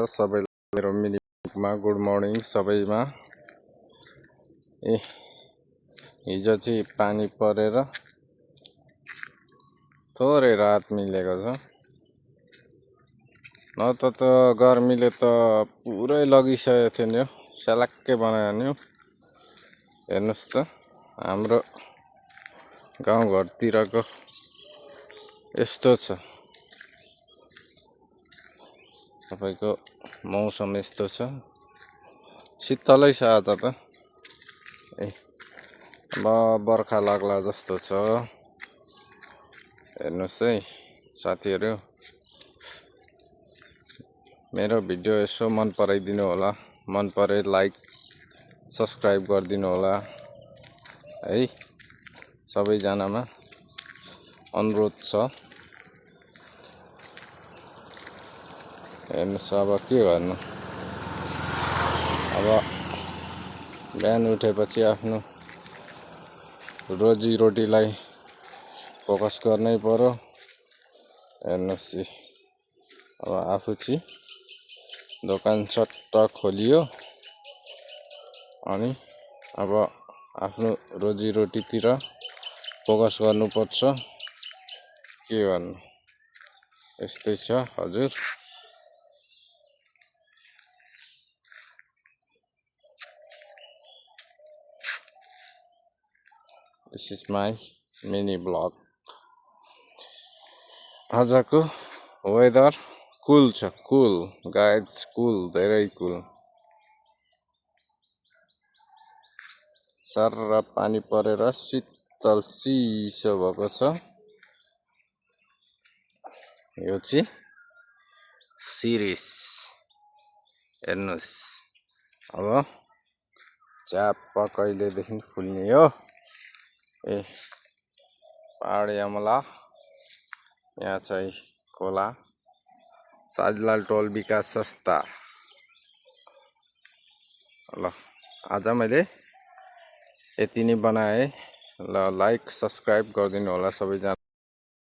सबैलाई मेरो minima good morning सबैमा। हिजो चाहिँ पानी परेर थोरै राहत मिलेको छ, न त गर्मीले त पुरै लगिसकेको थियो नि, स्यालाक्कै बनायो नि। हेर्नुहोस् त हाम्रो गाउँघरतिरको यस्तो छ, तपाईको मौसम यस्तो छ, शीतलै छ आज त। अब बर्खा लाग्ला जस्तो छ। हेर्नुहोस् है साथीहरू, मेरो भिडियो यसो मन पराइदिनु होला, मन परे लाइक सब्सक्राइब गरिदिनु होला है, सबैजनामा अनुरोध छ। हेर्नुहोस् अब के गर्नु, अब बिहान उठेपछि आफ्नो रोजीरोटीलाई फोकस गर्नै पर्यो। हेर्नुहोस् अब आफू चाहिँ दोकान सट्ट खोलियो, अनि अब आफ्नो रोजीरोटीतिर फोकस गर्नुपर्छ। के गर्नु, यस्तै छ हजुर। This is my mini vlog. आजको वेदर कुल छ, कुल गाइड्स, कुल, धेरै कुल। सरर पानी परेर शीतल चिसो भएको छ। यो चाहिँ सिरिस हेर्नुहोस्, अब च्याप्प कहिलेदेखि फुल्ने हो। पहाडी अमला, यहाँ चाहिँ खोला, साजलाल टोल विकास संस्था। ल आज मैले यति नै बनाएँ। ल लाइक सब्सक्राइब गरिदिनु होला सबैजना।